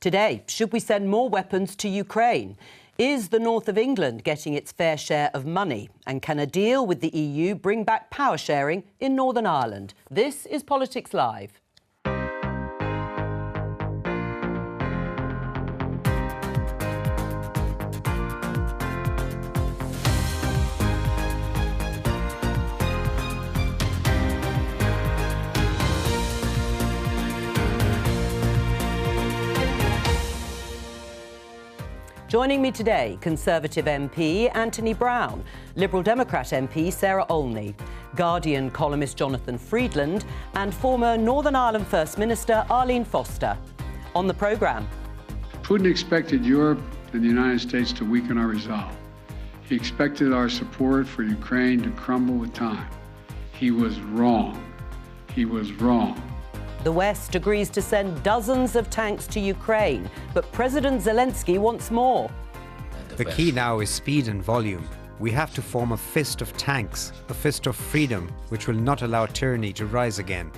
Today, should we send more weapons to Ukraine? Is the north of England getting its fair share of money? And can a deal with the EU bring back power sharing in Northern Ireland? This is Politics Live. Joining me today, Conservative MP Anthony Browne, Liberal Democrat MP Sarah Olney, Guardian columnist Jonathan Freedland and former Northern Ireland First Minister Arlene Foster. On the programme. Putin expected Europe and the United States to weaken our resolve. He expected our support for Ukraine to crumble with time. He was wrong. He was wrong. The West agrees to send dozens of tanks to Ukraine, but President Zelensky wants more. The key now is speed and volume. We have to form a fist of tanks, a fist of freedom, which will not allow tyranny to rise again.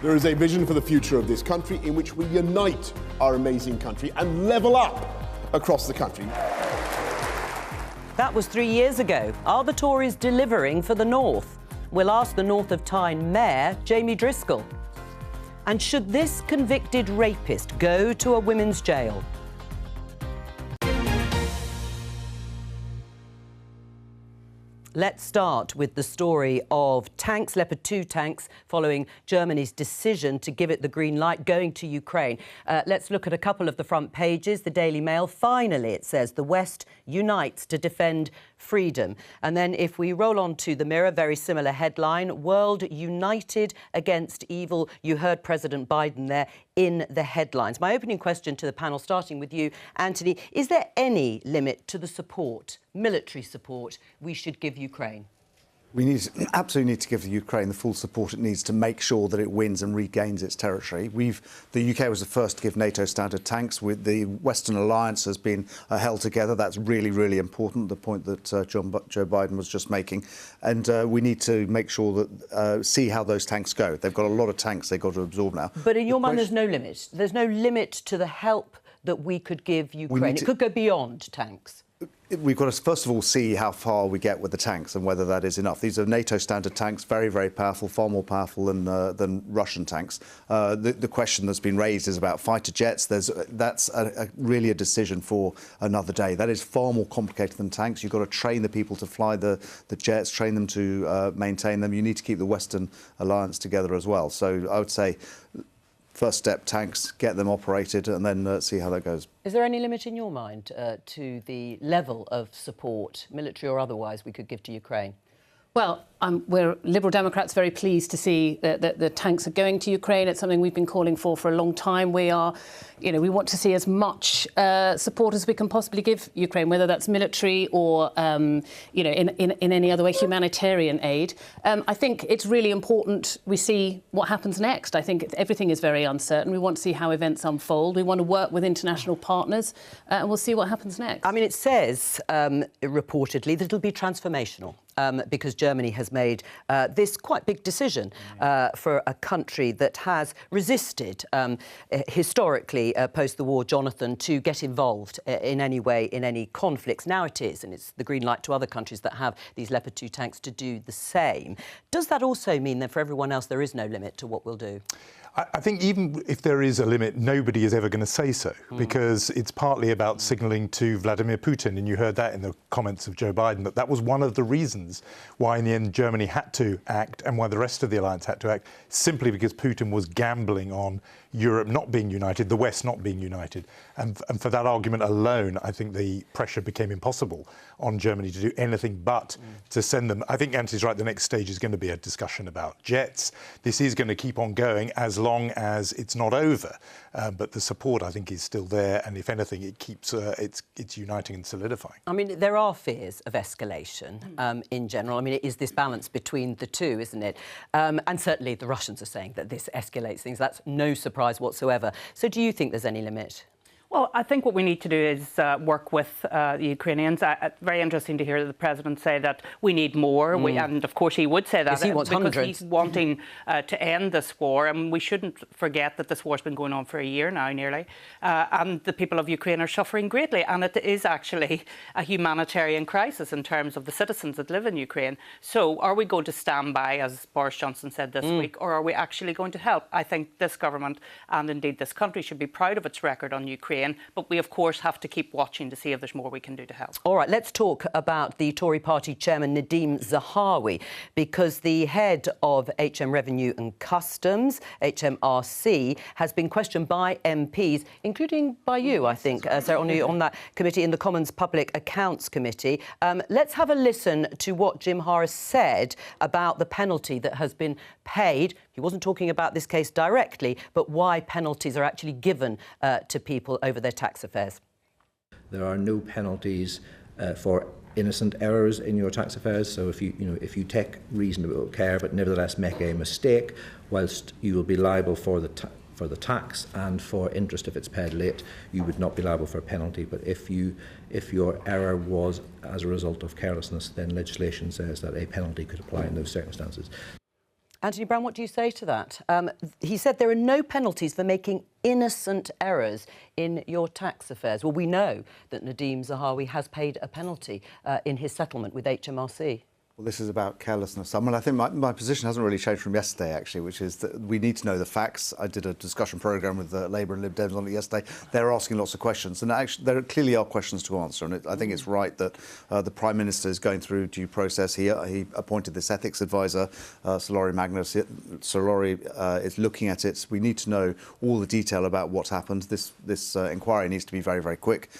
There is a vision for the future of this country in which we unite our amazing country and level up across the country. That was 3 years ago. Are the Tories delivering for the North? We'll ask the North of Tyne Mayor Jamie Driscoll. And should this convicted rapist go to a women's jail? Let's start with the story of tanks, Leopard 2 tanks, following Germany's decision to give it the green light going to Ukraine. Let's look at a couple of the front pages. The Daily Mail, finally, it says, the West unites to defend freedom. And then if we roll on to the Mirror, very similar headline, World United Against Evil. You heard President Biden there in the headlines. My opening question to the panel, starting with you, Anthony, is there any limit to the support, military support, we should give Ukraine? We absolutely need to give the Ukraine the full support it needs to make sure that it wins and regains its territory. The UK was the first to give NATO standard tanks. The Western alliance has been held together. That's really, really important, the point that Joe Biden was just making. And we need to make sure that, see how those tanks go. They've got a lot of tanks they've got to absorb now. But in your mind, there's no limit. There's no limit to the help that we could give Ukraine. It could go beyond tanks. We've got to, first of all, see how far we get with the tanks and whether that is enough. These are NATO standard tanks, very, very powerful, far more powerful than Russian tanks. The question that's been raised is about fighter jets. That's really a decision for another day. That is far more complicated than tanks. You've got to train the people to fly the jets, train them to maintain them. You need to keep the Western alliance together as well. So I would say, first step, tanks, get them operated and then see how that goes. Is there any limit in your mind to the level of support, military or otherwise, we could give to Ukraine? Well, we're Liberal Democrats very pleased to see that the tanks are going to Ukraine. It's something we've been calling for a long time. We want to see as much support as we can possibly give Ukraine, whether that's military or, in any other way, humanitarian aid. I think it's really important we see what happens next. I think everything is very uncertain. We want to see how events unfold. We want to work with international partners and we'll see what happens next. I mean, it says, reportedly, that it'll be transformational. Because Germany has made this quite big decision for a country that has resisted historically post the war, Jonathan, to get involved in any way in any conflicts. Now it is, and it's the green light to other countries that have these Leopard 2 tanks to do the same. Does that also mean that for everyone else there is no limit to what we'll do? I think even if there is a limit, nobody is ever going to say so, because it's partly about signalling to Vladimir Putin, and you heard that in the comments of Joe Biden, that was one of the reasons why in the end Germany had to act and why the rest of the alliance had to act, simply because Putin was gambling on Europe not being united, the West not being united. And for that argument alone, I think the pressure became impossible on Germany to do anything but to send them. I think Anthony's right, the next stage is going to be a discussion about jets. This is going to keep on going as long as it's not over. But the support, I think, is still there. And if anything, it keeps it's uniting and solidifying. I mean, there are fears of escalation in general. I mean, it is this balance between the two, isn't it? And certainly the Russians are saying that this escalates things. That's no surprise whatsoever. So do you think there's any limit? Well, I think what we need to do is work with the Ukrainians. Very interesting to hear the President say that we need more. And of course he would say that yes, he wants because hundreds. he's wanting to end this war. And we shouldn't forget that this war's been going on for a year now, nearly. And the people of Ukraine are suffering greatly. And it is actually a humanitarian crisis in terms of the citizens that live in Ukraine. So are we going to stand by, as Boris Johnson said this week, or are we actually going to help? I think this government and indeed this country should be proud of its record on Ukraine. But we, of course, have to keep watching to see if there's more we can do to help. All right, let's talk about the Tory party chairman, Nadeem Zahawi, because the head of HM Revenue and Customs, HMRC, has been questioned by MPs, including by you, I think, Sarah, on that committee, in the Commons Public Accounts Committee. Let's have a listen to what Jim Harris said about the penalty that has been paid. He wasn't talking about this case directly, but why penalties are actually given to people over their tax affairs. There are no penalties for innocent errors in your tax affairs. So if you take reasonable care but nevertheless make a mistake, whilst you will be liable for the tax and for interest if it's paid late, you would not be liable for a penalty. But if your error was as a result of carelessness, then legislation says that a penalty could apply in those circumstances. Anthony Brown, what do you say to that? He said there are no penalties for making innocent errors in your tax affairs. Well, we know that Nadeem Zahawi has paid a penalty in his settlement with HMRC. Well, this is about carelessness. I mean, I think my position hasn't really changed from yesterday, actually, which is that we need to know the facts. I did a discussion programme with Labour and Lib Dems on it yesterday. They're asking lots of questions, and actually, there clearly are questions to answer. And I think it's right that the Prime Minister is going through due process. He appointed this ethics advisor, Sir Laurie Magnus. Sir Laurie is looking at it. We need to know all the detail about what's happened. This inquiry needs to be very, very quick,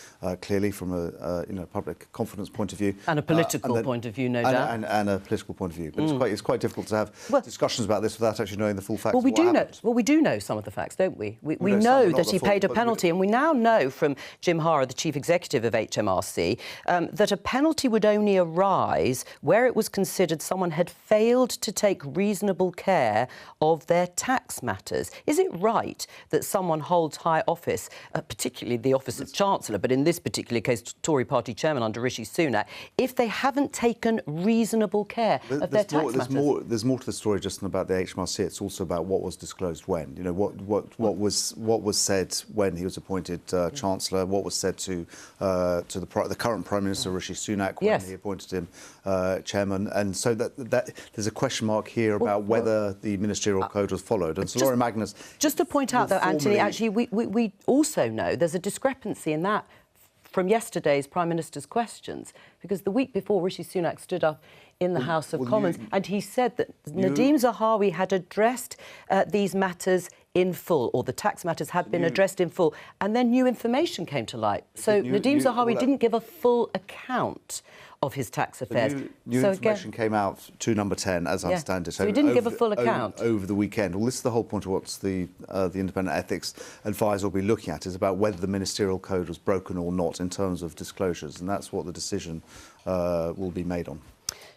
clearly, from a public confidence point of view. And a political point of view, no doubt. And a political point of view, but it's quite difficult to have discussions about this without actually knowing the full facts. Well, we do know some of the facts, don't we? We know that he paid a penalty, and we now know from Jim Harris, the chief executive of HMRC, that a penalty would only arise where it was considered someone had failed to take reasonable care of their tax matters. Is it right that someone holds high office, particularly the office of Chancellor, but in this particular case, Tory party chairman under Rishi Sunak, if they haven't taken reasonable care of their tax matters? There's more to the story just than about the HMRC. It's also about what was disclosed when. You know, what was said when he was appointed Chancellor. What was said to the current Prime Minister Rishi Sunak when he appointed him chairman. And so that there's a question mark here about whether the ministerial code was followed. And Sir Laurie Magnus. Just to point out, though, Anthony, actually, we also know there's a discrepancy in that from yesterday's Prime Minister's questions, because the week before Rishi Sunak stood up in the House of Commons and he said that Nadeem Zahawi had addressed these matters in full, or the tax matters had been addressed in full, and then new information came to light. So Nadeem Zahawi didn't give a full account of his tax affairs. New information came out to Number 10, as I understand it. So he didn't give a full account over the weekend. Well, this is the whole point of what the independent ethics advisor will be looking at, is about whether the ministerial code was broken or not in terms of disclosures, and that's what the decision will be made on.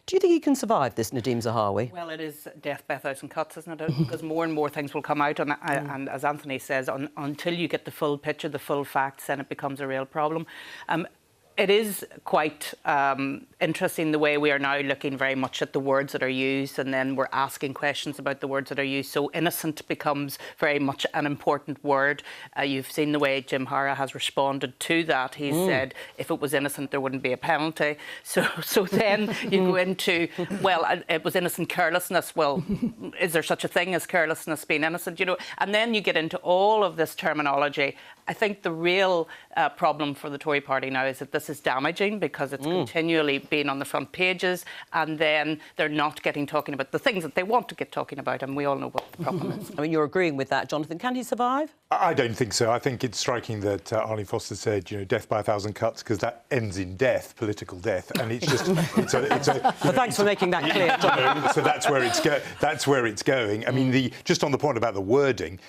Do you think he can survive this, Nadeem Zahawi? Well, it is death by a thousand cuts, isn't it? Because more and more things will come out, and as Anthony says, until you get the full picture, the full facts, then it becomes a real problem. It is quite interesting the way we are now looking very much at the words that are used, and then we're asking questions about the words that are used. So innocent becomes very much an important word. You've seen the way Jim Harris has responded to that. He said if it was innocent, there wouldn't be a penalty. So then you go into, well, it was innocent carelessness. Well, is there such a thing as carelessness being innocent? You know, and then you get into all of this terminology. I think the real problem for the Tory party now is that this is damaging, because it's continually being on the front pages, and then they're not talking about the things that they want to get talking about, and we all know what the problem is. I mean, you're agreeing with that, Jonathan. Can he survive? I don't think so. I think it's striking that Arlene Foster said, death by a thousand cuts, because that ends in death, political death, and it's just. Well, thanks for making that clear. So that's where it's going. I mean, just on the point about the wording,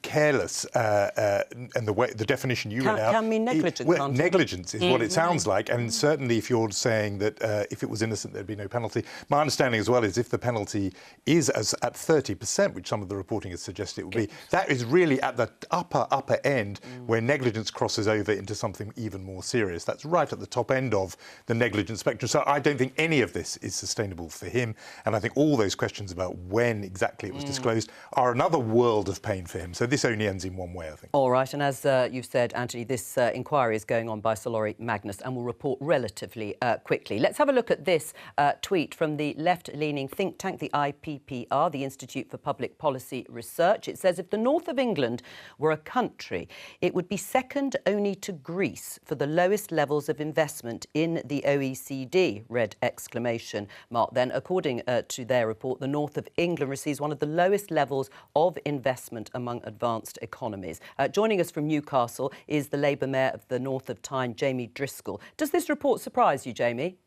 careless and the definition you read out can mean negligent. Negligence innocence, is what it sounds like. And certainly if you're saying that if it was innocent, there'd be no penalty. My understanding as well is if the penalty is at 30%, which some of the reporting has suggested it will be, that is really at the upper end where negligence crosses over into something even more serious. That's right at the top end of the negligence spectrum. So I don't think any of this is sustainable for him. And I think all those questions about when exactly it was disclosed are another world of pain for him. So this only ends in one way, I think. All right, and as you've said, Anthony, this inquiry is going on by Sir Laurie Magnus and will report relatively quickly. Let's have a look at this tweet from the left-leaning think tank, the IPPR, the Institute for Public Policy Research. It says, if the north of England were a country, it would be second only to Greece for the lowest levels of investment in the OECD, red exclamation mark. Then, according to their report, the north of England receives one of the lowest levels of investment among advanced economies. Joining us from Newcastle is the Labour Mayor of the North of Tyne, Jamie Driscoll. Does this report surprise you, Jamie?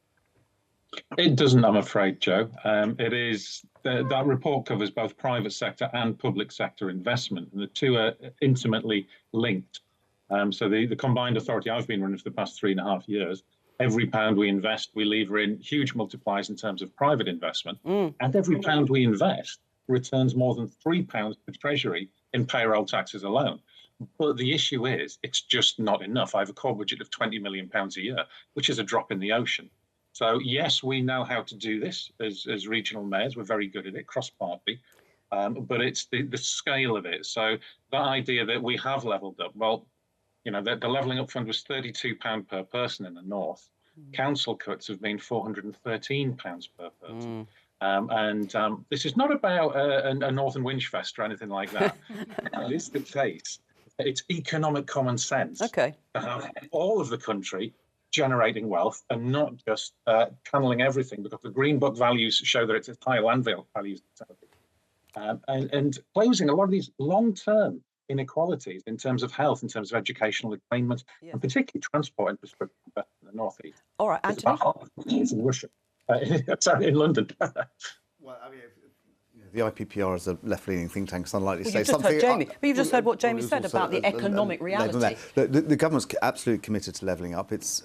It doesn't, I'm afraid, Jo. That report covers both private sector and public sector investment, and the two are intimately linked. So the combined authority I've been running for the past 3.5 years, every pound we invest, we lever in huge multipliers in terms of private investment, and every pound we invest returns more than £3 to Treasury in payroll taxes alone. But the issue is, it's just not enough. I have a core budget of £20 million a year, which is a drop in the ocean. So, yes, we know how to do this as regional mayors. We're very good at it, cross-party. But it's the scale of it. So that idea that we have levelled up, well, you know, the Levelling Up Fund was £32 per person in the north. Council cuts have been £413 per person. This is not about a Northern Winchfest or anything like that. It is the case. It's economic common sense. OK. To have all of the country generating wealth and not just channeling everything, because the Green Book values show that it's higher land values. And closing a lot of these long-term inequalities in terms of health, in terms of educational attainment, and particularly transport infrastructure in the North East. All right, Anthony. It's in Russia. Sorry, in London. Well, I mean, the IPPR is a left-leaning think tank. It's unlikely to say you've just something. Heard Jamie, but you've just heard what Jamie said about the economic reality. The government's absolutely committed to levelling up. It's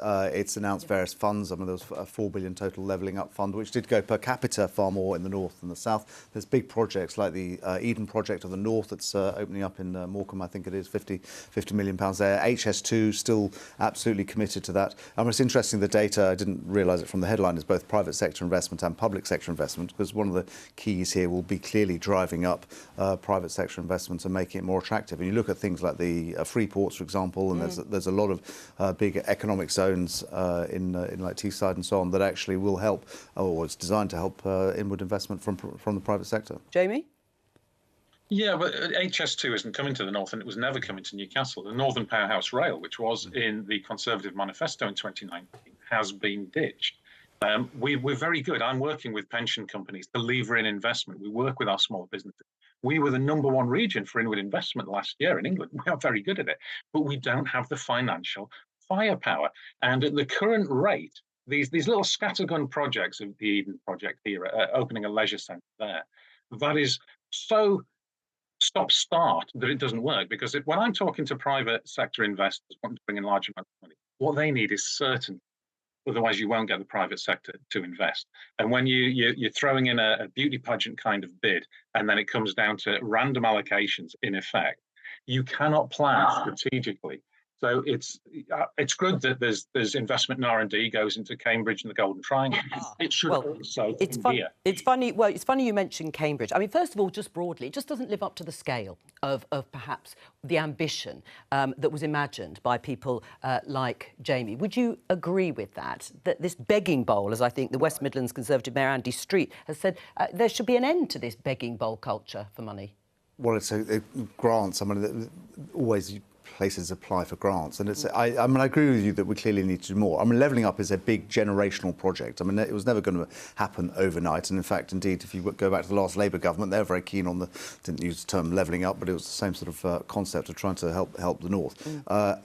announced various funds. I mean, there was a £4 billion total levelling up fund, which did go per capita far more in the north than the south. There's big projects like the Eden project of the north that's opening up in Morecambe. I think it is £50 million there. HS2 still absolutely committed to that. It's interesting, the data, I didn't realise it from the headline, is both private sector investment and public sector investment, because one of the keys here will be clearly driving up private sector investments and making it more attractive. And you look at things like the free ports, for example, and there's a lot of big economic zones in like Teesside and so on that actually will help, or it's designed to help inward investment from the private sector. Jamie? Yeah, but HS2 isn't coming to the north, and it was never coming to Newcastle. The Northern Powerhouse Rail, which was in the Conservative manifesto in 2019, has been ditched. We're very good. I'm working with pension companies to lever in investment. We work with our small businesses. We were the #1 region for inward investment last year in England. We are very good at it, but we don't have the financial firepower. And at the current rate, these little scattergun projects of the Eden project here, opening a leisure centre there, that is so stop-start that it doesn't work. Because when I'm talking to private sector investors wanting to bring in large amounts of money, what they need is certainty. Otherwise, you won't get the private sector to invest. And when you're throwing in a beauty pageant kind of bid, and then it comes down to random allocations, in effect, you cannot plan strategically. So it's good that there's investment in R&D goes into Cambridge and the Golden Triangle. It should also here. It's funny. Well, it's funny you mentioned Cambridge. I mean, first of all, just broadly, it just doesn't live up to the scale of perhaps the ambition that was imagined by people like Jamie. Would you agree with that? That this begging bowl, as I think the West Midlands Conservative Mayor Andy Street has said, there should be an end to this begging bowl culture for money. Well, it's grants. I mean, always places apply for grants, and it's. I agree with you that we clearly need to do more. I mean, levelling up is a big generational project. I mean, it was never going to happen overnight, and in fact, indeed, if you go back to the last Labour government, they were very keen on didn't use the term levelling up, but it was the same sort of concept of trying to help the north.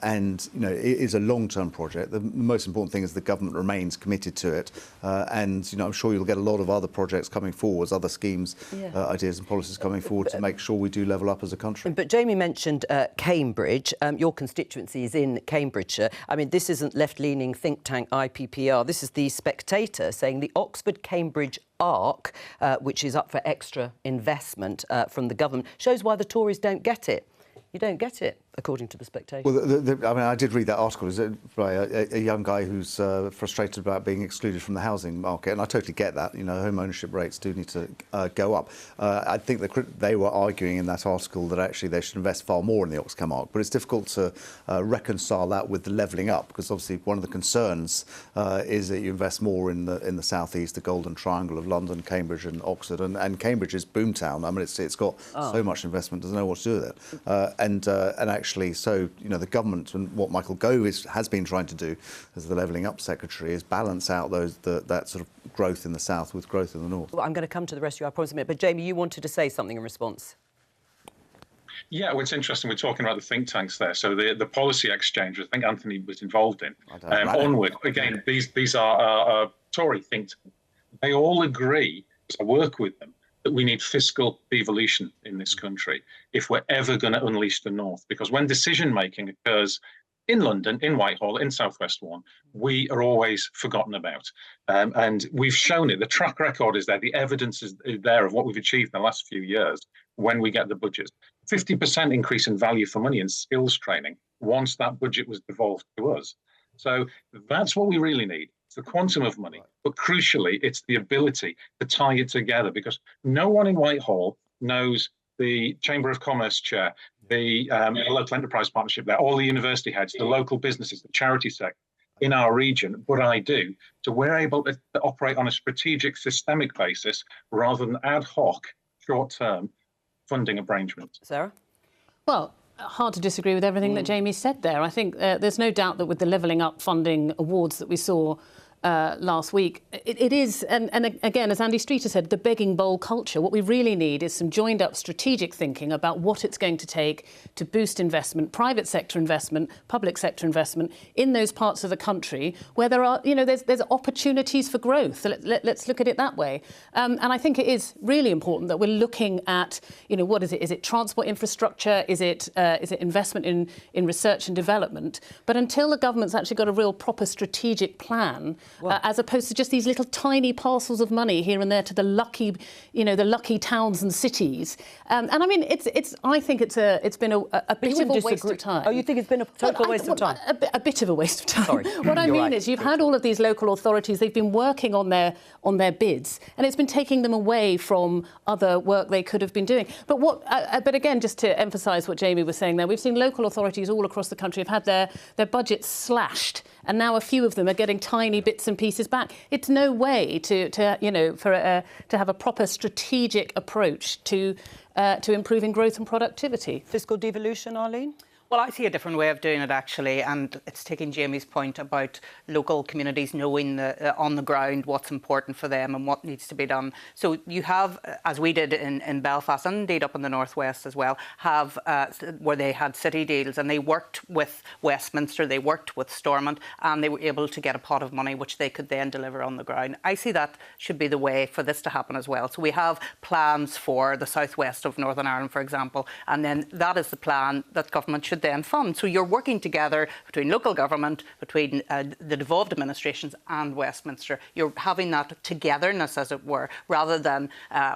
And you know, it is a long-term project. The most important thing is the government remains committed to it, and you know, I'm sure you'll get a lot of other projects coming forwards, other schemes, ideas and policies coming forward to make sure we do level up as a country. But Jamie mentioned Cambridge. your constituency is in Cambridgeshire. I mean, this isn't left-leaning think tank IPPR. This is The Spectator saying the Oxford-Cambridge arc, which is up for extra investment from the government, shows why the Tories don't get it. You don't get it, according to The Spectator. Well, I mean, I did read that article. Is it by a young guy who's frustrated about being excluded from the housing market? And I totally get that. You know, home ownership rates do need to go up. I think they were arguing in that article that actually they should invest far more in the Oxcam arc. But it's difficult to reconcile that with the levelling up, because obviously one of the concerns is that you invest more in the southeast, the Golden Triangle of London, Cambridge, and Oxford. And Cambridge is boomtown. I mean, it's got so much investment, doesn't know what to do with it. And actually, so you know, the government and what Michael Gove has been trying to do as the levelling up secretary is balance out that sort of growth in the south with growth in the north. Well, I'm going to come to the rest of you, I promise a minute. But Jamie, you wanted to say something in response. Yeah, well, it's interesting. We're talking about the think tanks there. So the policy exchange, I think Anthony was involved in. Onward, again, these are Tory think tanks. They all agree, because I work with them, that we need fiscal devolution in this country if we're ever going to unleash the North. Because when decision-making occurs in London, in Whitehall, in South West 1, we are always forgotten about. And we've shown it. The track record is there. The evidence is there of what we've achieved in the last few years when we get the budgets. 50% increase in value for money and skills training once that budget was devolved to us. So that's what we really need. The quantum of money, but crucially, it's the ability to tie it together, because no one in Whitehall knows the Chamber of Commerce chair, the local enterprise partnership there, all the university heads, the local businesses, the charity sector in our region, but I do. So we're able to operate on a strategic, systemic basis rather than ad hoc, short-term funding arrangements. Sarah? Well, hard to disagree with everything that Jamie said there. I think there's no doubt that with the Levelling Up funding awards that we saw last week, it is, and again, as Andy Streeter said, the begging bowl culture. What we really need is some joined up strategic thinking about what it's going to take to boost investment, private sector investment, public sector investment in those parts of the country where there are, you know, there's opportunities for growth. So let's look at it that way. And I think it is really important that we're looking at, you know, what is it? Is it transport infrastructure? Is it investment in research and development? But until the government's actually got a real proper strategic plan, as opposed to just these little tiny parcels of money here and there to the lucky, you know, the lucky towns and cities. And I mean, I think it's been a bit of a waste of time. Oh, you think it's been a total waste of time? A bit of a waste of time. Sorry. What I mean is, you've had all of these local authorities. They've been working on their bids, and it's been taking them away from other work they could have been doing. But again, just to emphasise what Jamie was saying there, we've seen local authorities all across the country have had their budgets slashed, and now a few of them are getting tiny bits and pieces back. It's no way to have a proper strategic approach to improving growth and productivity. Fiscal devolution, Arlene? Well, I see a different way of doing it, actually, and it's taking Jamie's point about local communities knowing on the ground what's important for them and what needs to be done. So you have, as we did in Belfast and indeed up in the northwest as well, have where they had city deals and they worked with Westminster, they worked with Stormont, and they were able to get a pot of money which they could then deliver on the ground. I see that should be the way for this to happen as well. So we have plans for the southwest of Northern Ireland, for example, and then that is the plan that government should then fund. So you're working together between local government, between the devolved administrations and Westminster. You're having that togetherness, as it were, rather than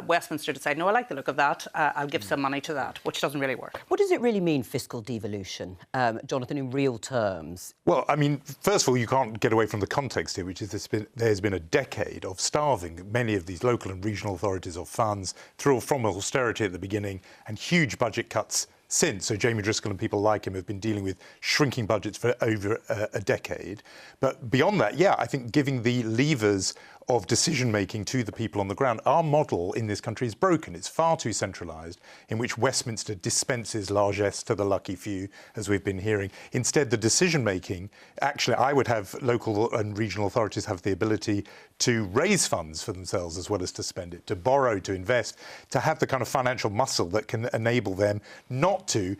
Westminster decide, no, I like the look of that, I'll give some money to that, which doesn't really work. What does it really mean, fiscal devolution, Jonathan, in real terms? Well, I mean, first of all, you can't get away from the context here, which is there's been a decade of starving many of these local and regional authorities of funds from austerity at the beginning and huge budget cuts since. So Jamie Driscoll and people like him have been dealing with shrinking budgets for over a decade. But beyond that, yeah, I think giving the levers of decision-making to the people on the ground. Our model in this country is broken. It's far too centralised, in which Westminster dispenses largesse to the lucky few, as we've been hearing. Instead, the decision-making, actually, I would have local and regional authorities have the ability to raise funds for themselves as well as to spend it, to borrow, to invest, to have the kind of financial muscle that can enable them not to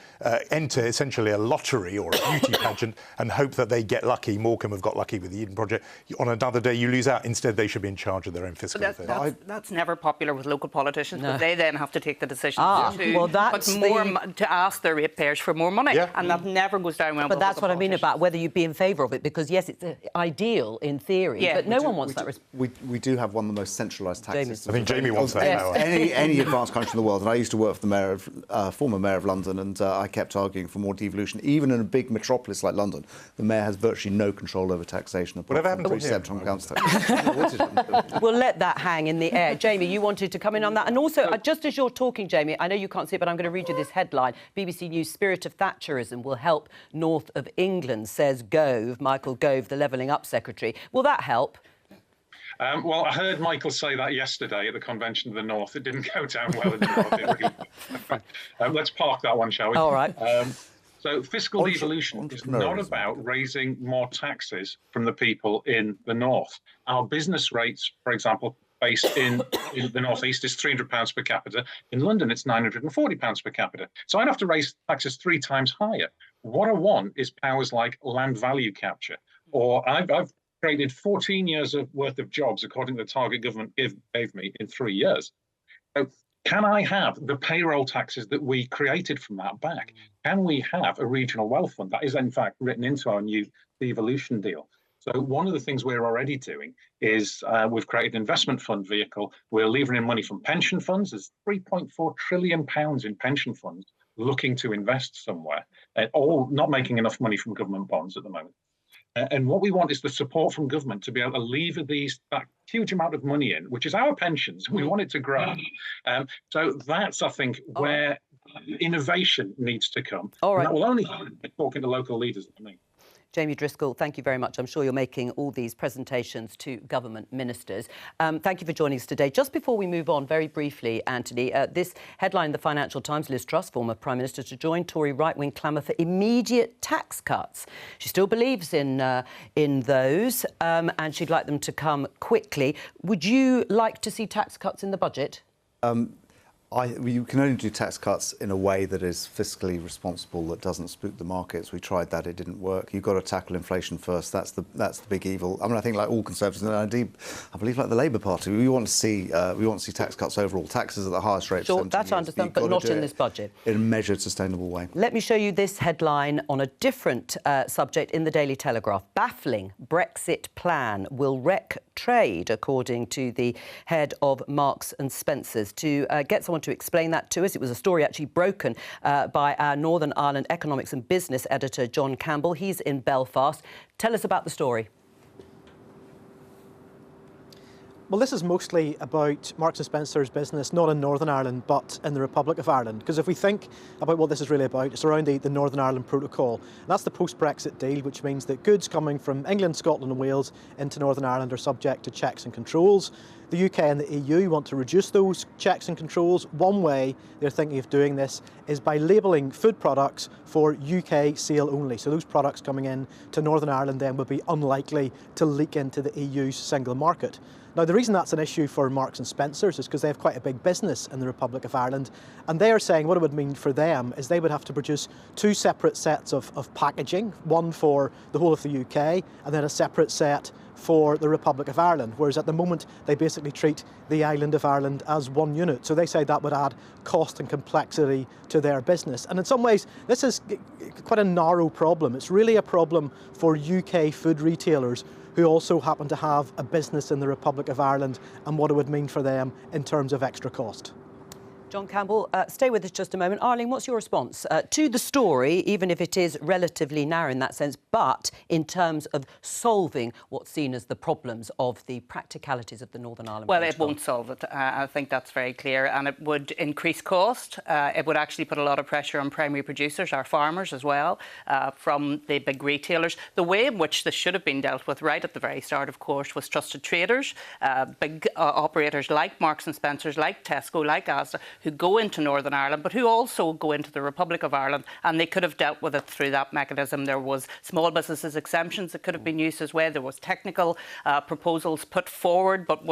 enter essentially a lottery or a beauty pageant and hope that they get lucky. Morecambe have got lucky with the Eden Project. On another day, you lose out. Instead, they should should be in charge of their own fiscal affairs. That's never popular with local politicians, because they then have to take the decision to ask their ratepayers for more money, and that never goes down well. But that's what I mean about whether you'd be in favour of it, because yes, it's ideal in theory, but no one wants that. We do have one of the most centralised tax systems. I think Jamie wants that now. Any advanced country in the world, and I used to work for the former mayor of London, and I kept arguing for more devolution. Even in a big metropolis like London, the mayor has virtually no control over taxation. Whatever happened to except on council tax. We'll let that hang in the air. Jamie, you wanted to come in on that. And also, just as you're talking, Jamie, I know you can't see it, but I'm going to read you this headline. BBC News: Spirit of Thatcherism will help north of England, says Gove, Michael Gove, the Levelling Up Secretary. Will that help? Well, I heard Michael say that yesterday at the Convention of the North. It didn't go down well in the North. Let's park that one, shall we? All right. So fiscal devolution is not about raising more taxes from the people in the North. Our business rates, for example, based in the North East is £300 per capita. In London, it's £940 per capita. So I'd have to raise taxes 3 times higher. What I want is powers like land value capture. Or I've created 14 years worth of jobs, according to the target government gave me, in 3 years. So can I have the payroll taxes that we created from that back? Can we have a regional wealth fund? That is, in fact, written into our new devolution deal. So one of the things we're already doing is we've created an investment fund vehicle. We're levering in money from pension funds. There's £3.4 trillion in pension funds looking to invest somewhere, all not making enough money from government bonds at the moment. And what we want is the support from government to be able to lever that huge amount of money in, which is our pensions. We want it to grow. So that's, I think, where innovation needs to come. All right. And that will only happen by talking to local leaders like me. Jamie Driscoll, thank you very much. I'm sure you're making all these presentations to government ministers. Thank you for joining us today. Just before we move on, very briefly, Anthony, this headline in the Financial Times: Liz Truss, former Prime Minister, to join Tory right-wing clamour for immediate tax cuts. She still believes in those, and she'd like them to come quickly. Would you like to see tax cuts in the budget? You can only do tax cuts in a way that is fiscally responsible, that doesn't spook the markets. We tried that; it didn't work. You've got to tackle inflation first. That's the big evil. I mean, I think like all Conservatives, and indeed, I believe like the Labour Party, we want to see tax cuts overall. Taxes at the highest rate. Sure, that's understand, but not in this budget. In a measured, sustainable way. Let me show you this headline on a different subject in the Daily Telegraph. Baffling Brexit plan will wreck trade, according to the head of Marks and Spencer's. To get someone to explain that to us, it was a story actually broken by our Northern Ireland economics and business editor, John Campbell. He's in Belfast. Tell us about the story. Well, this is mostly about Marks & Spencer's business, not in Northern Ireland, but in the Republic of Ireland. Because if we think about what this is really about, it's around the Northern Ireland Protocol. And that's the post-Brexit deal, which means that goods coming from England, Scotland and Wales into Northern Ireland are subject to checks and controls. The UK and the EU want to reduce those checks and controls. One way they're thinking of doing this is by labelling food products for UK sale only. So those products coming in to Northern Ireland then would be unlikely to leak into the EU's single market. Now, the reason that's an issue for Marks & Spencer's is because they have quite a big business in the Republic of Ireland, and they are saying what it would mean for them is they would have to produce 2 separate sets of packaging, one for the whole of the UK and then a separate set for the Republic of Ireland, whereas at the moment they basically treat the island of Ireland as one unit. So they say that would add cost and complexity to their business. And in some ways, this is quite a narrow problem. It's really a problem for UK food retailers who also happen to have a business in the Republic of Ireland and what it would mean for them in terms of extra cost. John Campbell, stay with us just a moment. Arlene, what's your response to the story, even if it is relatively narrow in that sense, but in terms of solving what's seen as the problems of the practicalities of the Northern Ireland Protocol? Well, it won't solve it. I think that's very clear. And it would increase cost. It would actually put a lot of pressure on primary producers, our farmers as well, from the big retailers. The way in which this should have been dealt with right at the very start, of course, was trusted traders, big operators like Marks & Spencer's, like Tesco, like Asda, who go into Northern Ireland, but who also go into the Republic of Ireland, and they could have dealt with it through that mechanism. There was small businesses exemptions that could have been used as well. There was technical proposals put forward, but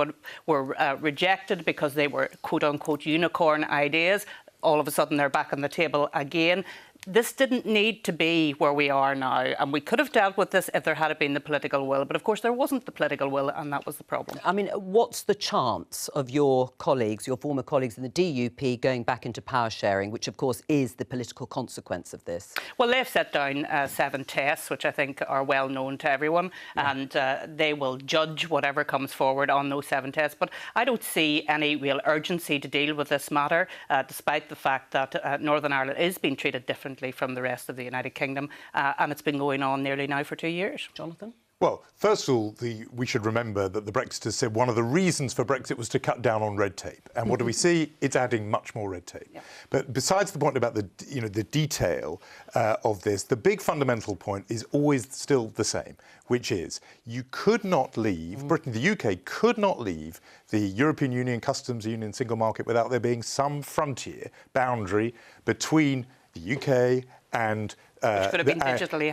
were rejected because they were quote-unquote unicorn ideas. All of a sudden, they're back on the table again. this didn't need to be where we are now, and we could have dealt with this if there had been the political will. But of course, there wasn't the political will, and that was the problem. I mean, what's the chance of your colleagues, your former colleagues in the DUP, going back into power sharing, which of course is the political consequence of this? Well, they've set down 7 tests, which I think are well known to everyone, and they will judge whatever comes forward on those 7 tests. But I don't see any real urgency to deal with this matter, despite the fact that Northern Ireland is being treated differently from the rest of the United Kingdom, and it's been going on nearly now for 2 years. Jonathan? Well, first of all, we should remember that the Brexiters said one of the reasons for Brexit was to cut down on red tape. And what do we see? It's adding much more red tape. Yeah. But besides the point about the detail of this, the big fundamental point is always still the same, which is you could not leave, Britain, the UK could not leave the European Union, Customs Union, Single Market without there being some frontier, boundary between the UK and which could have been digitally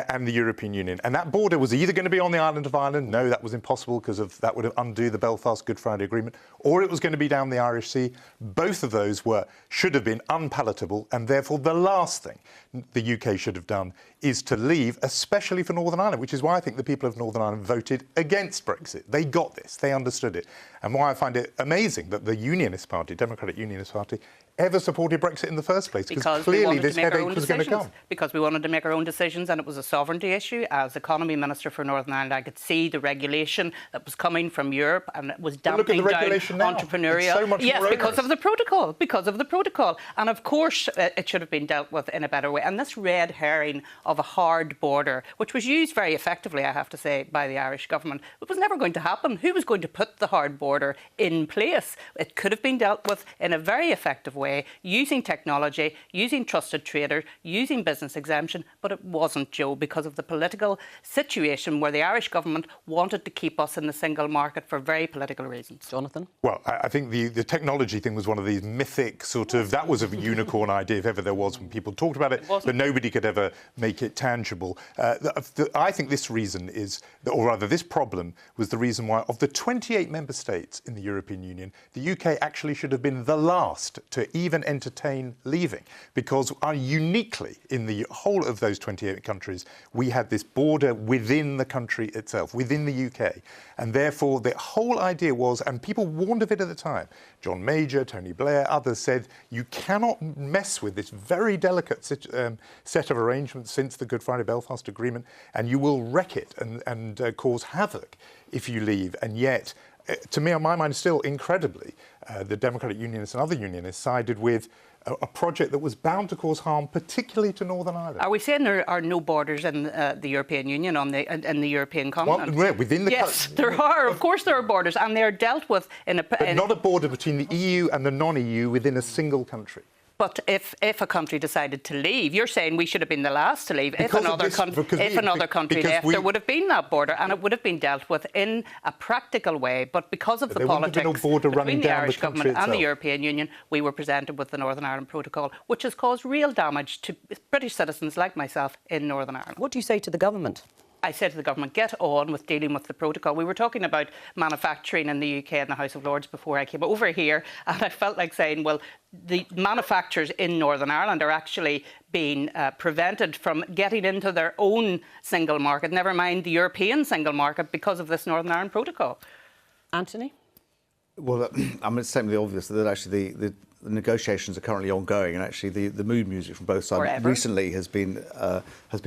and the European Union. And that border was either going to be on the island of Ireland, no, that was impossible because that would undo the Belfast Good Friday Agreement, or it was going to be down the Irish Sea. Both of those should have been unpalatable, and therefore the last thing the UK should have done is to leave, especially for Northern Ireland, which is why I think the people of Northern Ireland voted against Brexit. They got this, they understood it, and why I find it amazing that the Unionist Party, Democratic Unionist Party, ever supported Brexit in the first place, because clearly this headache was going to come. Because we wanted to make our own decisions, and it was a sovereignty issue. As Economy Minister for Northern Ireland, I could see the regulation that was coming from Europe, and it was damping down entrepreneurial. So much yes, more because of the protocol. And of course, it should have been dealt with in a better way. And this red herring of a hard border, which was used very effectively, I have to say, by the Irish government, it was never going to happen. Who was going to put the hard border in place? It could have been dealt with in a very effective way, using technology, using trusted traders, using business exemption, but it wasn't, Joe, because of the political situation where the Irish government wanted to keep us in the single market for very political reasons. Jonathan? Well, I think the technology thing was one of these mythic that was a unicorn idea if ever there was when people talked about it, but nobody could ever make it tangible. I think this reason or rather this problem was the reason why of the 28 member states in the European Union, the UK actually should have been the last to even entertain leaving, because uniquely in the whole of those 28 countries, we had this border within the country itself, within the UK. And therefore, the whole idea was, and people warned of it at the time, John Major, Tony Blair, others said, you cannot mess with this very delicate set of arrangements since the Good Friday Belfast Agreement, and you will wreck it and cause havoc if you leave. And yet, to me, on my mind, still incredibly, the Democratic Unionists and other unionists sided with a project that was bound to cause harm, particularly to Northern Ireland. Are we saying there are no borders in the European Union in the European continent? Well, within the yes, there are. Of course, there are borders, and they are dealt with not a border between the EU and the non-EU within a single country. But if a country decided to leave, you're saying we should have been the last to leave. If another country left, there would have been that border, and it would have been dealt with in a practical way. But because of the politics between the Irish government and the European Union, we were presented with the Northern Ireland Protocol, which has caused real damage to British citizens like myself in Northern Ireland. What do you say to the government? I said to the government, get on with dealing with the protocol. We were talking about manufacturing in the UK in the House of Lords before I came over here, and I felt like saying, well, the manufacturers in Northern Ireland are actually being prevented from getting into their own single market, never mind the European single market, because of this Northern Ireland Protocol. Anthony? Well, I mean, it's certainly obvious that actually the negotiations are currently ongoing, and actually the mood music from both sides recently has been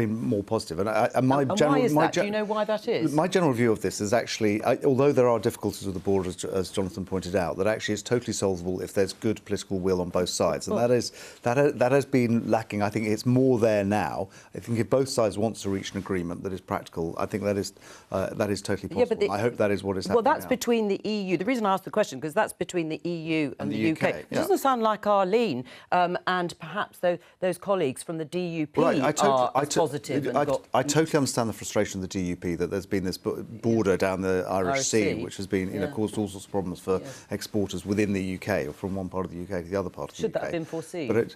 more positive. And why is that? Do you know why that is? My general view of this is actually, although there are difficulties with the border, as Jonathan pointed out, that actually it's totally solvable if there's good political will on both sides, and that has been lacking. I think it's more there now. I think if both sides want to reach an agreement that is practical, I think that is totally possible. Yeah, but I hope that is what is happening. Well, that's now. Between the EU. The reason I asked the question because that's between the EU and the UK. It yeah. doesn't sound like Arlene and perhaps those colleagues from the DUP are positive. I totally understand the frustration of the DUP that there's been this border down the Irish Sea, which has been caused all sorts of problems for exporters within the UK or from one part of the UK to the other part of the UK. Should that have been foreseen? But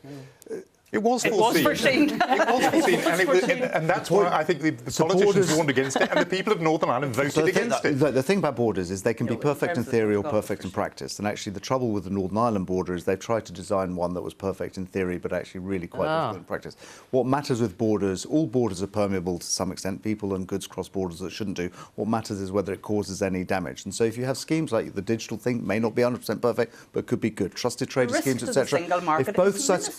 It was It foreseen. was foreseen. It was foreseen, and that's why I think the politicians warned against it, and the people of Northern Ireland voted against it. The thing about borders is they can be perfect in theory or perfect in practice. And actually, the trouble with the Northern Ireland border is they've tried to design one that was perfect in theory, but actually really quite difficult in practice. What matters with borders, all borders are permeable to some extent. People and goods cross borders that shouldn't do. What matters is whether it causes any damage. And so if you have schemes like the digital thing, may not be 100% perfect, but could be good. Trusted trader schemes, etc. If both sides,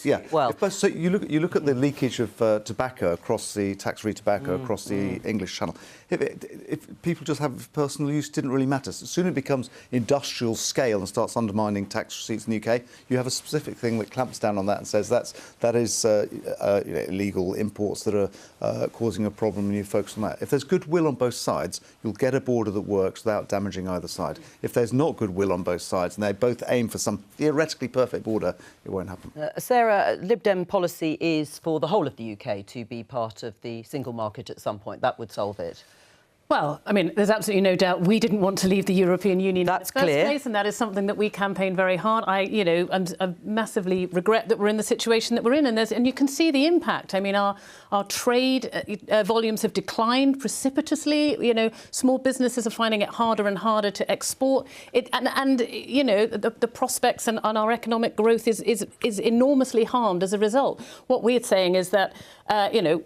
so you look at the leakage of tobacco across the tax-free tobacco across the English Channel. If people just have personal use, it didn't really matter. As soon as it becomes industrial scale and starts undermining tax receipts in the UK, you have a specific thing that clamps down on that and says that is illegal imports that are causing a problem, and you focus on that. If there's goodwill on both sides, you'll get a border that works without damaging either side. If there's not goodwill on both sides and they both aim for some theoretically perfect border, it won't happen. Sarah, Lib Dem policy is for the whole of the UK to be part of the single market at some point. That would solve it. Well, I mean, there's absolutely no doubt we didn't want to leave the European Union That's in the first clear. place, and that is something that we campaign very hard. I massively regret that we're in the situation that we're in, and you can see the impact. I mean, our trade volumes have declined precipitously. You know, small businesses are finding it harder and harder to export. The prospects and our economic growth is enormously harmed as a result. What we're saying is that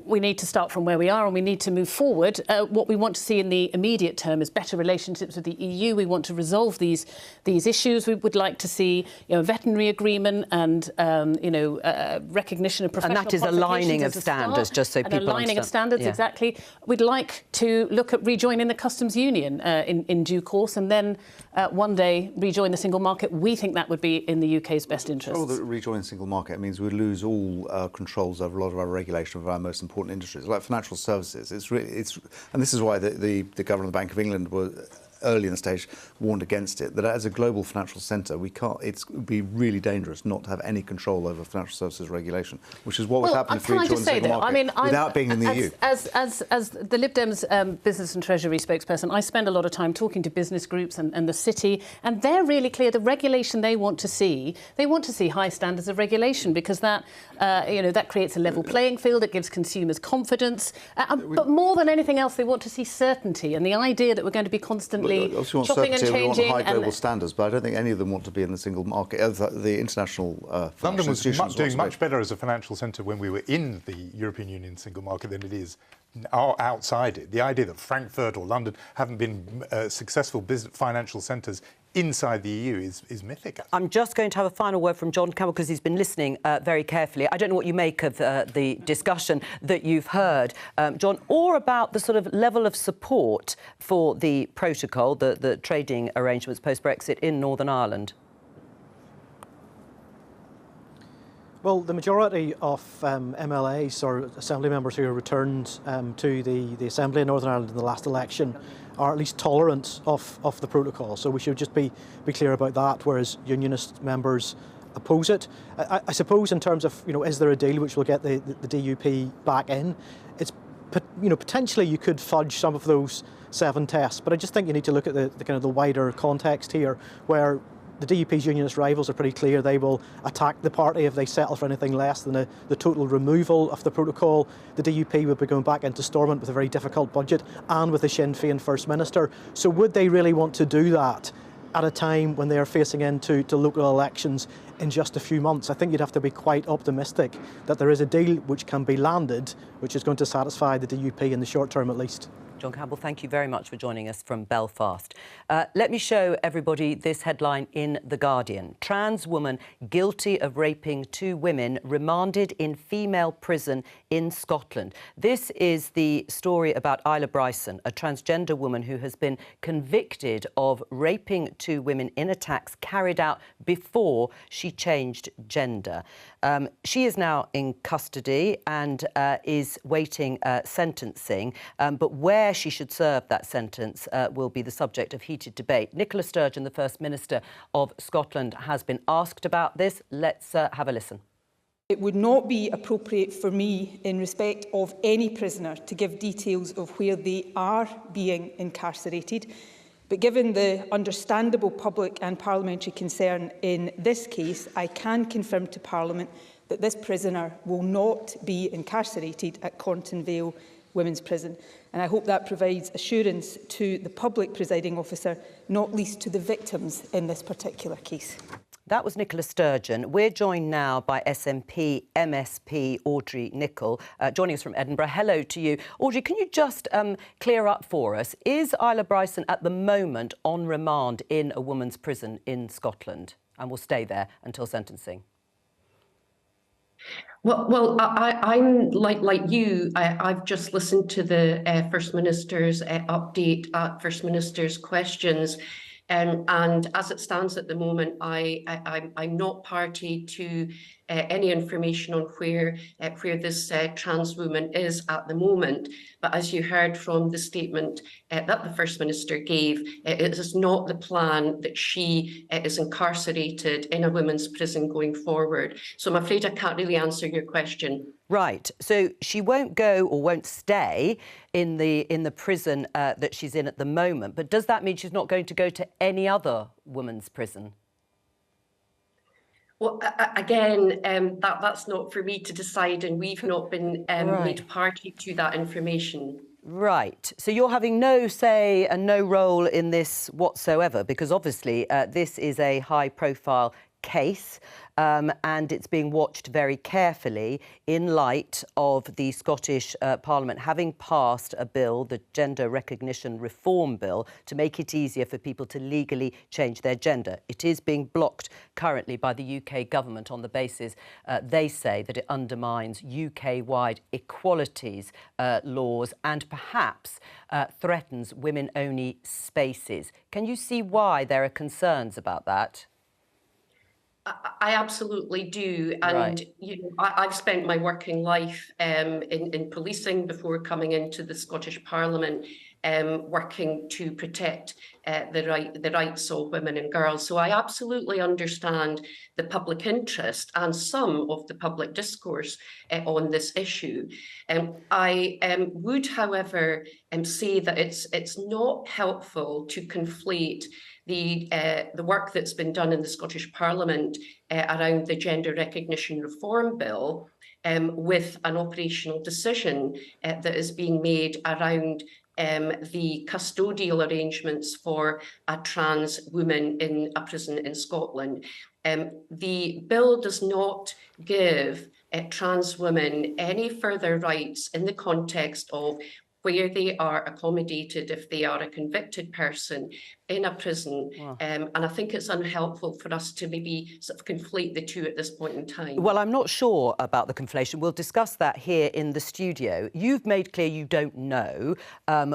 we need to start from where we are and we need to move forward. What we want to see in the immediate term is better relationships with the EU. We want to resolve these issues. We would like to see a veterinary agreement and recognition of professional qualifications. And that is aligning of standards, just so people understand. Aligning of standards, exactly. We'd like to look at rejoining the customs union in due course, and then one day rejoin the single market. We think that would be in the UK's best interests. Rejoining the single market means we lose all controls over a lot of our regulation of our most important industries, like financial services. And this is why the governor of the Bank of England was early in the stage warned against it, that as a global financial centre, it would be really dangerous not to have any control over financial services regulation, which is what would happen if we joined the single market without being in the EU. As the Lib Dems Business and Treasury spokesperson, I spend a lot of time talking to business groups and the city, and they're really clear the regulation they want to see high standards of regulation, because that creates a level playing field, it gives consumers confidence, but more than anything else, they want to see certainty, and the idea that we're going to be constantly chopping and changing. We want high global standards, but I don't think any of them want to be in the single market. The international London was doing much better as a financial centre when we were in the European Union single market than it is outside it. The idea that Frankfurt or London haven't been successful financial centres inside the EU is mythic. I'm just going to have a final word from John Campbell, because he's been listening very carefully. I don't know what you make of the discussion that you've heard, John, or about the sort of level of support for the protocol, the trading arrangements post-Brexit in Northern Ireland. Well, the majority of MLAs or Assembly members who returned to the Assembly in Northern Ireland in the last election are at least tolerant of the protocol. So we should just be clear about that, whereas Unionist members oppose it. I suppose in terms of, is there a deal which will get the DUP back in? It's, potentially you could fudge some of those 7 tests, but I just think you need to look at the kind of the wider context here, where the DUP's unionist rivals are pretty clear they will attack the party if they settle for anything less than the total removal of the protocol. The DUP would be going back into Stormont with a very difficult budget and with a Sinn Féin First Minister. So would they really want to do that at a time when they are facing into local elections in just a few months? I think you'd have to be quite optimistic that there is a deal which can be landed, which is going to satisfy the DUP in the short term at least. John Campbell, thank you very much for joining us from Belfast. Let me show everybody this headline in The Guardian. Trans woman guilty of raping 2 women remanded in female prison in Scotland. This is the story about Isla Bryson, a transgender woman who has been convicted of raping 2 women in attacks carried out before she changed gender. She is now in custody and is waiting sentencing, but where she should serve that sentence will be the subject of heated debate. Nicola Sturgeon, the First Minister of Scotland, has been asked about this. Let's have a listen. It would not be appropriate for me, in respect of any prisoner, to give details of where they are being incarcerated. But given the understandable public and parliamentary concern in this case, I can confirm to Parliament that this prisoner will not be incarcerated at Cornton Vale Women's Prison. And I hope that provides assurance to the public, Presiding Officer, not least to the victims in this particular case. That was Nicola Sturgeon. We're joined now by SNP MSP Audrey Nicholl, joining us from Edinburgh. Hello to you. Audrey, can you just clear up for us, is Isla Bryson at the moment on remand in a woman's prison in Scotland and will stay there until sentencing? Well, I'm like you. I've just listened to the First Minister's update, First Minister's questions, and as it stands at the moment, I'm not party to any information on where this trans woman is at the moment. But as you heard from the statement that the First Minister gave, it is not the plan that she is incarcerated in a women's prison going forward. So I'm afraid I can't really answer your question. Right. So she won't go or won't stay in the prison that she's in at the moment. But does that mean she's not going to go to any other women's prison? Well, again, that's not for me to decide, and we've not been made party to that information. Right. So you're having no say and no role in this whatsoever, because obviously this is a high-profile case and it's being watched very carefully in light of the Scottish Parliament having passed a bill, the Gender Recognition Reform Bill, to make it easier for people to legally change their gender. It is being blocked currently by the UK government on the basis they say that it undermines UK-wide equalities laws and perhaps threatens women-only spaces. Can you see why there are concerns about that? I absolutely do, and you know, I've spent my working life in policing before coming into the Scottish Parliament, working to protect the rights of women and girls. So I absolutely understand the public interest and some of the public discourse on this issue. I would, however, say that it's not helpful to conflate the work that's been done in the Scottish Parliament around the Gender Recognition Reform Bill with an operational decision that is being made around the custodial arrangements for a trans woman in a prison in Scotland. The bill does not give trans women any further rights in the context of where they are accommodated if they are a convicted person in a prison. Wow. And I think it's unhelpful for us to maybe sort of conflate the two at this point in time. Well, I'm not sure about the conflation. We'll discuss that here in the studio. You've made clear you don't know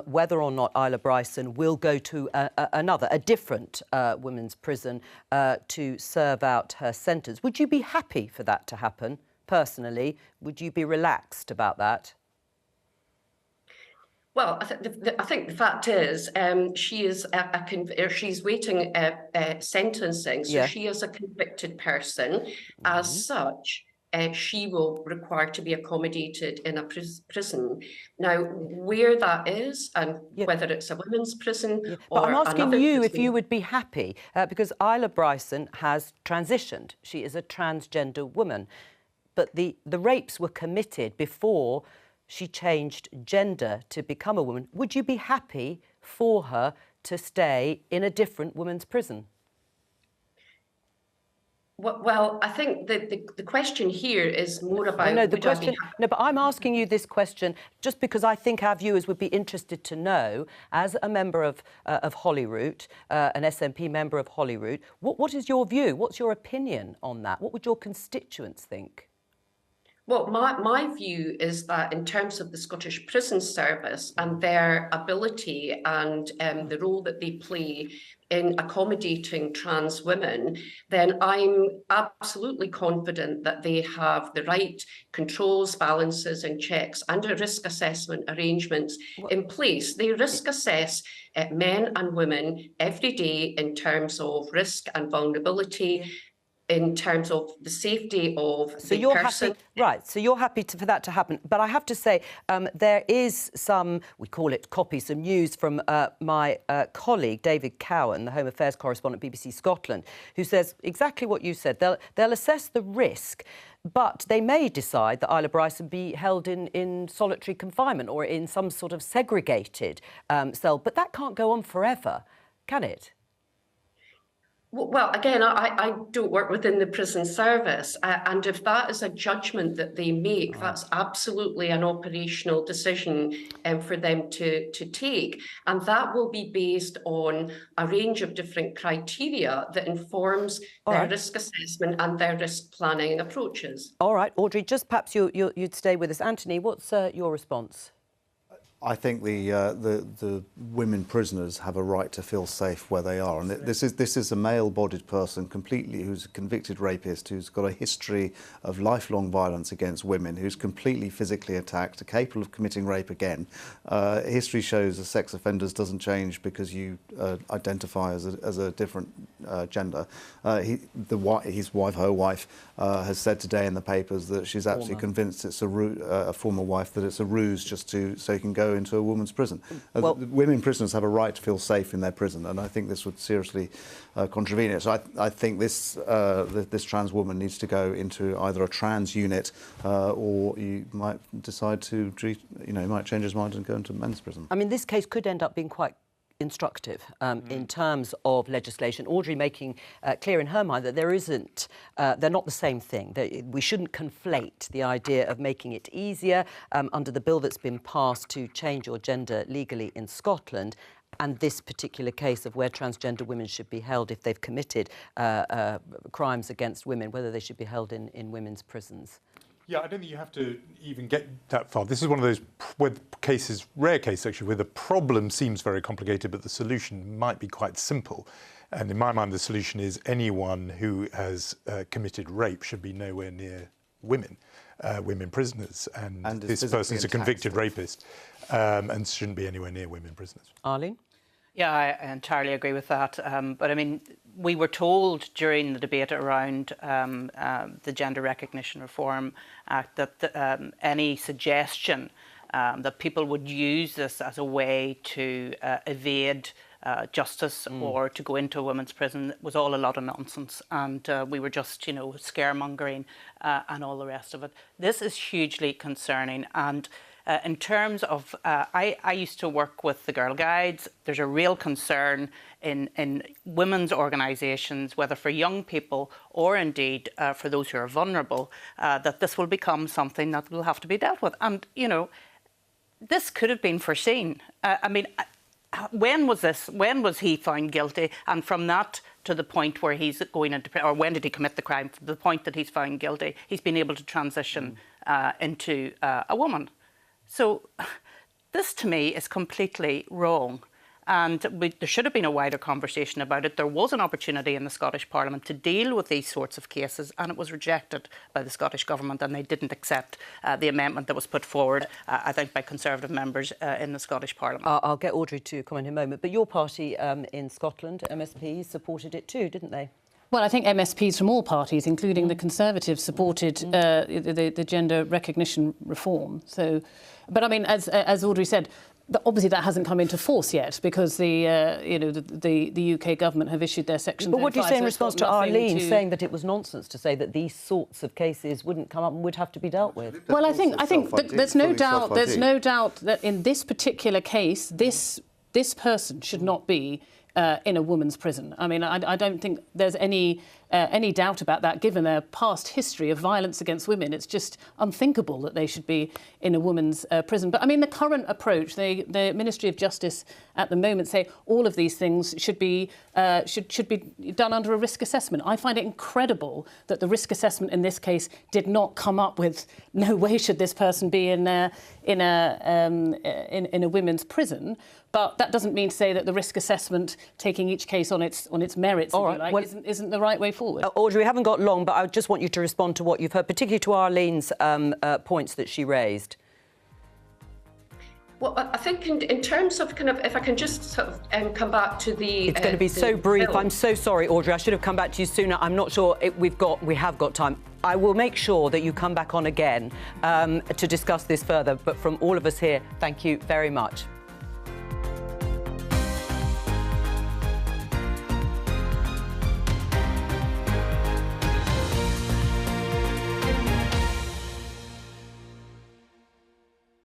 whether or not Isla Bryson will go to a different women's prison to serve out her sentence. Would you be happy for that to happen, personally? Would you be relaxed about that? Well, I think the fact is she is she's waiting sentencing, so she is a convicted person. As such, she will require to be accommodated in a prison. Now, where that is and whether it's a women's prison or but I'm asking you prison, if you would be happy, because Isla Bryson has transitioned. She is a transgender woman, but the rapes were committed before she changed gender to become a woman. Would you be happy for her to stay in a different women's prison? Well, I think the question here is more about... No, but I'm asking you this question just because I think our viewers would be interested to know, as a member of Holyrood, an SNP member of Holyrood, what is your view? What's your opinion on that? What would your constituents think? Well, my view is that in terms of the Scottish Prison Service and their ability and the role that they play in accommodating trans women, then I'm absolutely confident that they have the right controls, balances and checks and a risk assessment arrangements in place. They risk assess men and women every day in terms of risk and vulnerability, in terms of the safety of So the you're person. happy, right? So you're happy for that to happen. But I have to say, there is some, we call it copy, some news from my colleague David Cowan, the Home Affairs correspondent at BBC Scotland, who says exactly what you said. They'll assess the risk, but they may decide that Isla Bryson be held in solitary confinement or in some sort of segregated cell. But that can't go on forever, can it? Well, again, I don't work within the prison service, and if that is a judgment that they make, that's absolutely an operational decision for them to take, and that will be based on a range of different criteria that informs their risk assessment and their risk planning approaches. All right, Audrey, just perhaps you'd stay with us. Anthony, what's your response? I think the women prisoners have a right to feel safe where they are, and this is a male-bodied person completely who's a convicted rapist, who's got a history of lifelong violence against women, who's completely physically attacked, capable of committing rape again. History shows that sex offenders doesn't change because you identify as a different gender. His wife, her wife, has said today in the papers that she's absolutely convinced it's a former wife, that it's a ruse just so he can go into a woman's prison. Well, women prisoners have a right to feel safe in their prison, and I think this would seriously contravene it. So I think this trans woman needs to go into either a trans unit or you might decide to, he might change his mind and go into men's prison. I mean, this case could end up being quite instructive in terms of legislation. Audrey making clear in her mind that they're not the same thing. We shouldn't conflate the idea of making it easier under the bill that's been passed to change your gender legally in Scotland, and this particular case of where transgender women should be held if they've committed crimes against women, whether they should be held in women's prisons. Yeah, I don't think you have to even get that far. This is one of those rare cases actually, where the problem seems very complicated, but the solution might be quite simple. And in my mind, the solution is anyone who has committed rape should be nowhere near women prisoners. And this person's a convicted rapist and shouldn't be anywhere near women prisoners. Arlene? Yeah, I entirely agree with that. But I mean, we were told during the debate around the Gender Recognition Reform Act that any suggestion that people would use this as a way to evade justice or to go into a women's prison was all a lot of nonsense, and we were just, scaremongering and all the rest of it. This is hugely concerning, and in terms of, I used to work with the Girl Guides. There's a real concern in women's organisations, whether for young people or indeed for those who are vulnerable, that this will become something that will have to be dealt with. And, this could have been foreseen. I mean, when was he found guilty? And from that to the point where he's going into, or when did he commit the crime? From the point that he's found guilty, he's been able to transition into a woman. So this, to me, is completely wrong. And there should have been a wider conversation about it. There was an opportunity in the Scottish Parliament to deal with these sorts of cases, and it was rejected by the Scottish Government, and they didn't accept the amendment that was put forward, I think, by Conservative members in the Scottish Parliament. I'll get Audrey to comment in a moment. But your party in Scotland, MSP, supported it too, didn't they? Well, I think MSPs from all parties, including the Conservatives, supported the gender recognition reform. So, but I mean, as Audrey said, obviously that hasn't come into force yet because the UK government have issued their Section 35. But what do you say in response to Arlene saying that it was nonsense to say that these sorts of cases wouldn't come up and would have to be dealt with? Well, I think there's no doubt that in this particular case, this person should not be in a woman's prison. I mean, I don't think there's any doubt about that, given their past history of violence against women. It's just unthinkable that they should be in a woman's prison. But I mean, the current approach, the Ministry of Justice at the moment say all of these things should be done under a risk assessment. I find it incredible that the risk assessment in this case did not come up with no way should this person be in a women's prison. But that doesn't mean to say that the risk assessment, taking each case on its merits, isn't the right way forward. Audrey, we haven't got long, but I just want you to respond to what you've heard, particularly to Arlene's points that she raised. Well, I think in terms of kind of, if I can just sort of come back to the... It's going to be so brief. bill. I'm so sorry, Audrey. I should have come back to you sooner. I'm not sure we have got time. I will make sure that you come back on again to discuss this further. But from all of us here, thank you very much.